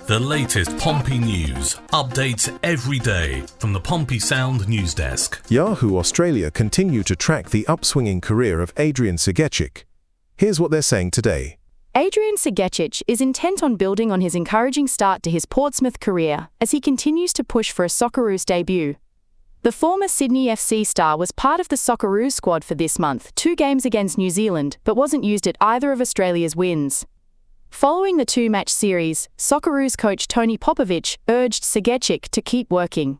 The latest Pompey news, updates every day from the Pompey Sound news desk. Yahoo Australia continue to track the upswinging career of Adrian Segacic. Here's what they're saying today. Adrian Segacic is intent on building on his encouraging start to his Portsmouth career as he continues to push for a Socceroos debut. The former Sydney FC star was part of the Socceroos squad for this month, 2 games against New Zealand, but wasn't used at either of Australia's wins. Following the 2-match series, Socceroos coach Tony Popovich urged Segacic to keep working.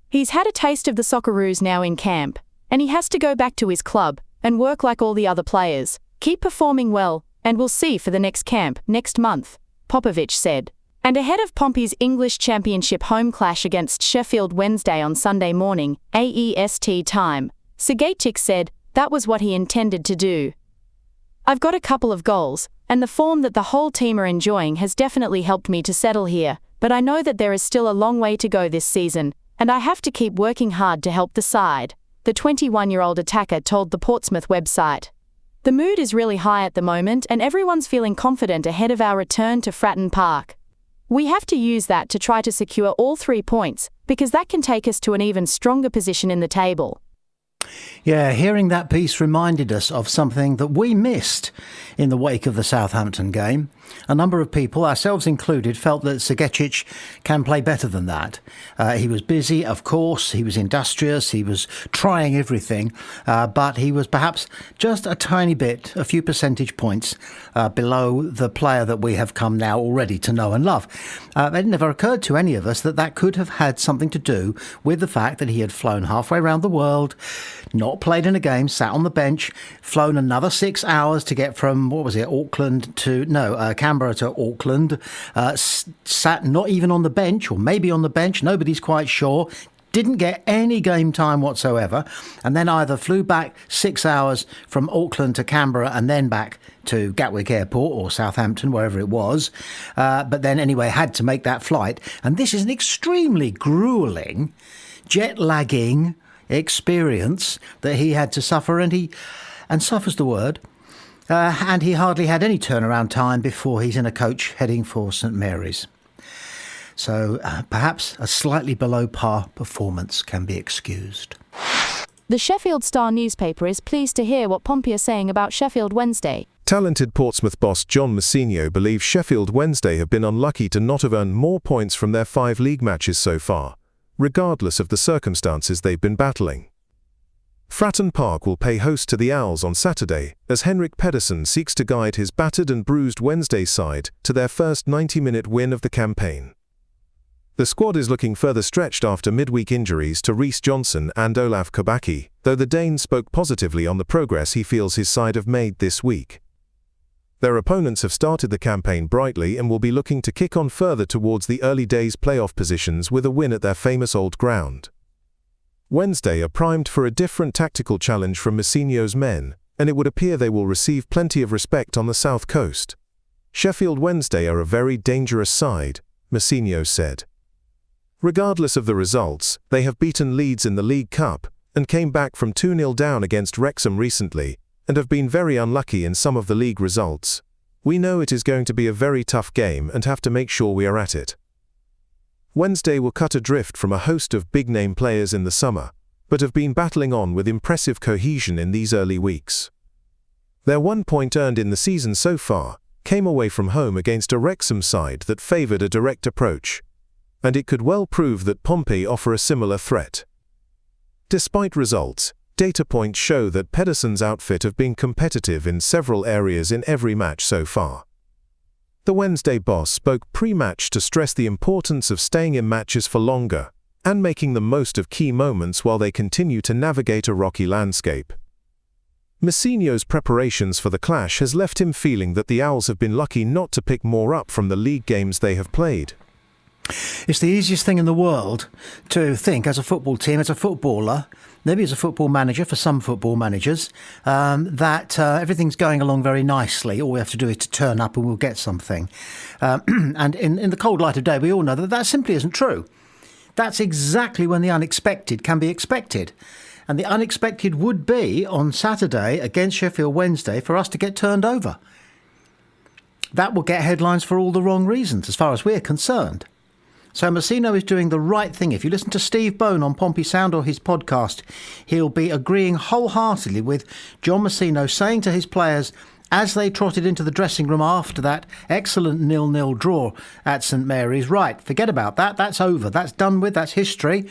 He's had a taste of the Socceroos now in camp, and he has to go back to his club and work like all the other players, keep performing well, and we'll see for the next camp next month, Popovich said. And ahead of Pompey's English Championship home clash against Sheffield Wednesday on Sunday morning, AEST time, Segacic said that was what he intended to do. I've got a couple of goals, and the form that the whole team are enjoying has definitely helped me to settle here, but I know that there is still a long way to go this season, and I have to keep working hard to help the side, the 21-year-old attacker told the Portsmouth website. The mood is really high at the moment and everyone's feeling confident ahead of our return to Fratton Park. We have to use that to try to secure all 3 points, because that can take us to an even stronger position in the table. Yeah, hearing that piece reminded us of something that we missed in the wake of the Southampton game. A number of people, ourselves included, felt that Segacic can play better than that. He was busy, of course, he was industrious, he was trying everything, but he was perhaps just a tiny bit, a few percentage points below the player that we have come now already to know and love. It never occurred to any of us that that could have had something to do with the fact that he had flown halfway around the world, not played in a game, sat on the bench, flown another 6 hours to get from, Canberra to Auckland, sat not even on the bench, or maybe on the bench, nobody's quite sure, didn't get any game time whatsoever, and then either flew back 6 hours from Auckland to Canberra and then back to Gatwick Airport or Southampton, wherever it was, but then anyway had to make that flight. And this is an extremely gruelling, jet-lagging experience that he had to suffer, and suffers the word, and he hardly had any turnaround time before he's in a coach heading for St Mary's. So perhaps a slightly below par performance can be excused. The Sheffield Star newspaper is pleased to hear what Pompey are saying about Sheffield Wednesday. Talented Portsmouth boss John Mousinho believes Sheffield Wednesday have been unlucky to not have earned more points from their 5 league matches so far, regardless of the circumstances they've been battling. Fratton Park will pay host to the Owls on Saturday as Henrik Pedersen seeks to guide his battered and bruised Wednesday side to their first 90-minute win of the campaign. The squad is looking further stretched after midweek injuries to Reece Johnson and Olaf Kobaki, though the Dane spoke positively on the progress he feels his side have made this week. Their opponents have started the campaign brightly and will be looking to kick on further towards the early days playoff positions with a win at their famous old ground. Wednesday are primed for a different tactical challenge from Mousinho's men, and it would appear they will receive plenty of respect on the south coast. Sheffield Wednesday are a very dangerous side, Mousinho said. Regardless of the results, they have beaten Leeds in the League Cup and came back from 2-0 down against Wrexham recently and have been very unlucky in some of the league results. We know it is going to be a very tough game and have to make sure we are at it. Wednesday will cut adrift from a host of big-name players in the summer, but have been battling on with impressive cohesion in these early weeks. Their 1 point earned in the season so far came away from home against a Wrexham side that favoured a direct approach, and it could well prove that Pompey offer a similar threat. Despite results, data points show that Pedersen's outfit have been competitive in several areas in every match so far. The Wednesday boss spoke pre-match to stress the importance of staying in matches for longer and making the most of key moments while they continue to navigate a rocky landscape. Mousinho's preparations for the clash has left him feeling that the Owls have been lucky not to pick more up from the league games they have played. It's the easiest thing in the world to think as a football team, as a footballer, maybe as a football manager for some football managers, that everything's going along very nicely. All we have to do is to turn up and we'll get something. And in the cold light of day, we all know that simply isn't true. That's exactly when the unexpected can be expected. And the unexpected would be on Saturday against Sheffield Wednesday for us to get turned over. that will get headlines for all the wrong reasons, as far as we're concerned. So Mousinho is doing the right thing. If you listen to Steve Bone on Pompey Sound or his podcast, he'll be agreeing wholeheartedly with John Mousinho, saying to his players as they trotted into the dressing room after that excellent 0-0 draw at St Mary's, right, forget about that. That's over. That's done with. That's history.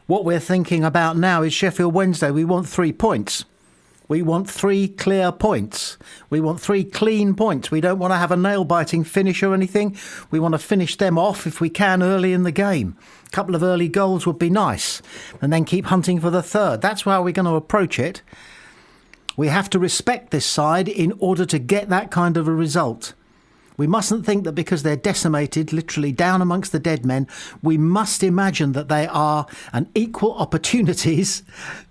What we're thinking about now is Sheffield Wednesday. We want 3 points. We want 3 clear points. We want 3 clean points. We don't want to have a nail-biting finish or anything. We want to finish them off if we can early in the game. A couple of early goals would be nice. And then keep hunting for the third. That's how we're going to approach it. We have to respect this side in order to get that kind of a result. We mustn't think that because they're decimated, literally down amongst the dead men, we must imagine that they are an equal opportunities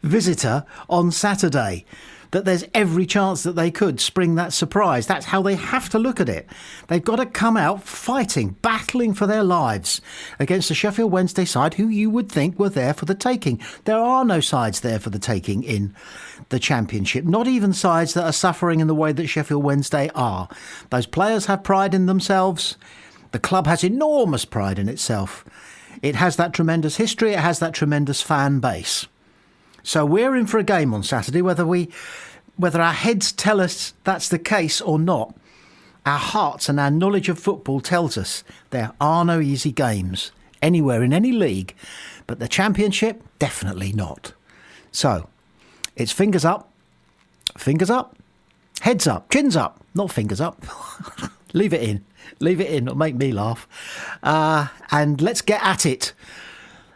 visitor on Saturday. That there's every chance that they could spring that surprise. That's how they have to look at it. They've got to come out fighting, battling for their lives against the Sheffield Wednesday side who you would think were there for the taking. There are no sides there for the taking in the Championship, not even sides that are suffering in the way that Sheffield Wednesday are. Those players have pride in themselves. The club has enormous pride in itself. It has that tremendous history. It has that tremendous fan base. So we're in for a game on Saturday, whether our heads tell us that's the case or not. Our hearts and our knowledge of football tells us there are no easy games anywhere in any league, but the Championship, definitely not. So it's fingers up, heads up, chins up, not fingers up. Leave it in, it'll make me laugh. And let's get at it,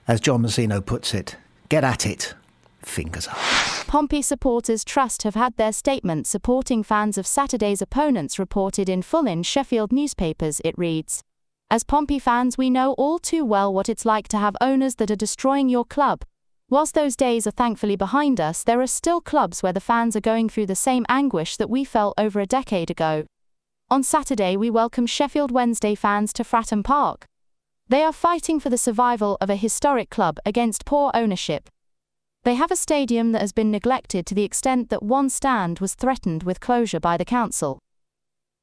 as John Mousinho puts it. Get at it. Fingers up. Pompey Supporters Trust have had their statement supporting fans of Saturday's opponents reported in full in Sheffield newspapers, it reads. As Pompey fans, we know all too well what it's like to have owners that are destroying your club. Whilst those days are thankfully behind us, there are still clubs where the fans are going through the same anguish that we felt over a decade ago. On Saturday, we welcome Sheffield Wednesday fans to Fratton Park. They are fighting for the survival of a historic club against poor ownership. They have a stadium that has been neglected to the extent that one stand was threatened with closure by the council.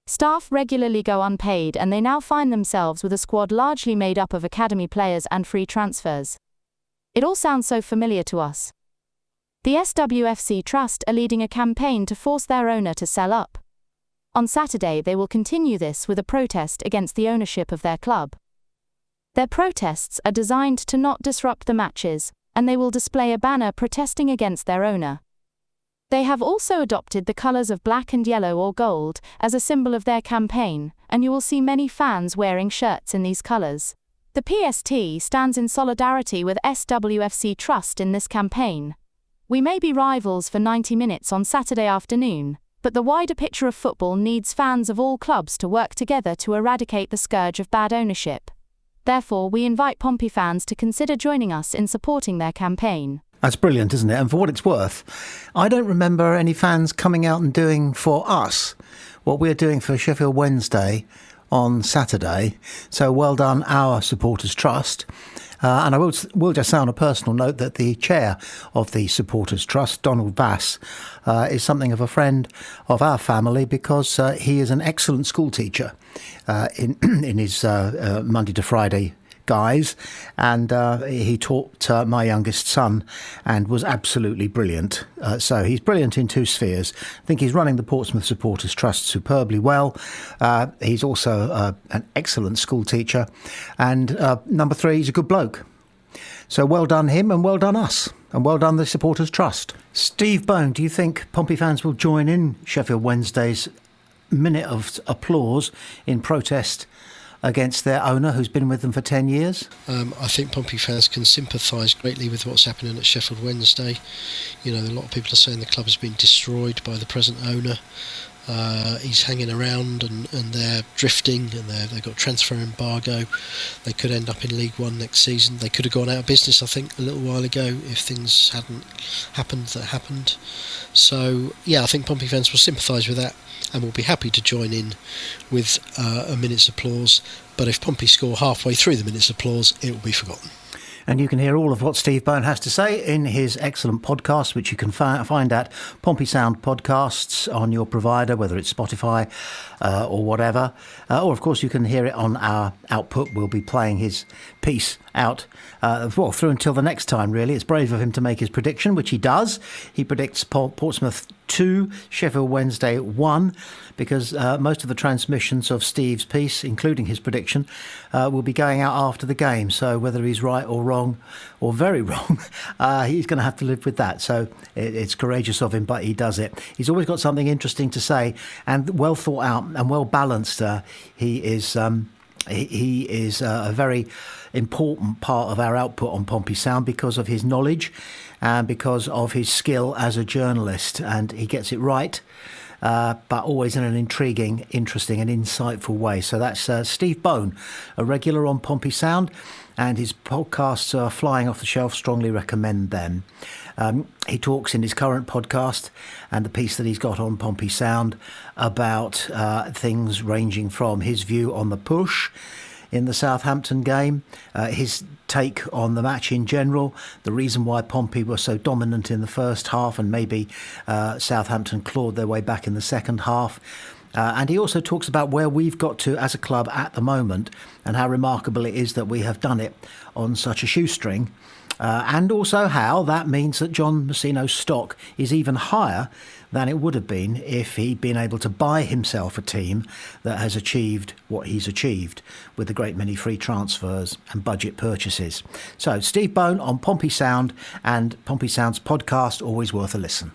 Staff regularly go unpaid and they now find themselves with a squad largely made up of academy players and free transfers. It all sounds so familiar to us. The SWFC Trust are leading a campaign to force their owner to sell up. On Saturday they will continue this with a protest against the ownership of their club. Their protests are designed to not disrupt the matches, and they will display a banner protesting against their owner. They have also adopted the colours of black and yellow or gold as a symbol of their campaign, and you will see many fans wearing shirts in these colours. The PST stands in solidarity with SWFC Trust in this campaign. We may be rivals for 90 minutes on Saturday afternoon, but the wider picture of football needs fans of all clubs to work together to eradicate the scourge of bad ownership. Therefore, we invite Pompey fans to consider joining us in supporting their campaign. That's brilliant, isn't it? And for what it's worth, I don't remember any fans coming out and doing for us what we're doing for Sheffield Wednesday on Saturday. So well done, our Supporters Trust. And I will just say on a personal note that the chair of the Supporters Trust, Donald Bass, is something of a friend of our family because he is an excellent school teacher in his Monday to Friday guys, and he taught my youngest son and was absolutely brilliant. So he's brilliant in two spheres. I think he's running the Portsmouth Supporters Trust superbly well. He's also an excellent school teacher, and number three, he's a good bloke. So well done him, and well done us, and well done the Supporters Trust. Steve Bone, do you think Pompey fans will join in Sheffield Wednesday's minute of applause in protest against their owner who's been with them for 10 years? I think Pompey fans can sympathise greatly with what's happening at Sheffield Wednesday. You know, a lot of people are saying the club has been destroyed by the present owner. He's hanging around and they're drifting, and they've got transfer embargo. They could end up in League One next season. They could have gone out of business, I think, a little while ago if things hadn't happened that happened. So, yeah, I think Pompey fans will sympathise with that and will be happy to join in with a minute's applause. But if Pompey score halfway through the minute's applause, it will be forgotten. And you can hear all of what Steve Bone has to say in his excellent podcast, which you can find at Pompey Sound Podcasts on your provider, whether it's Spotify or whatever. Or, of course, you can hear it on our output. We'll be playing his piece out through until the next time, really. It's brave of him to make his prediction, which he does. He predicts Portsmouth 2, Sheffield Wednesday 1, because most of the transmissions of Steve's piece, including his prediction, will be going out after the game. So whether he's right or wrong, or very wrong, he's going to have to live with that. So it's courageous of him, but he does it. He's always got something interesting to say, and well thought out and well balanced. He is a very important part of our output on Pompey Sound because of his knowledge and because of his skill as a journalist, and he gets it right, but always in an intriguing, interesting and insightful way. So that's Steve Bone, a regular on Pompey Sound, and his podcasts are flying off the shelf. Strongly recommend them. He talks in his current podcast and the piece that he's got on Pompey Sound about things ranging from his view on the push in the Southampton game, his take on the match in general, the reason why Pompey were so dominant in the first half and maybe Southampton clawed their way back in the second half. And he also talks about where we've got to as a club at the moment and how remarkable it is that we have done it on such a shoestring. And also how that means that John Messino's stock is even higher than it would have been if he'd been able to buy himself a team that has achieved what he's achieved with a great many free transfers and budget purchases. So Steve Bone on Pompey Sound and Pompey Sound's podcast, always worth a listen.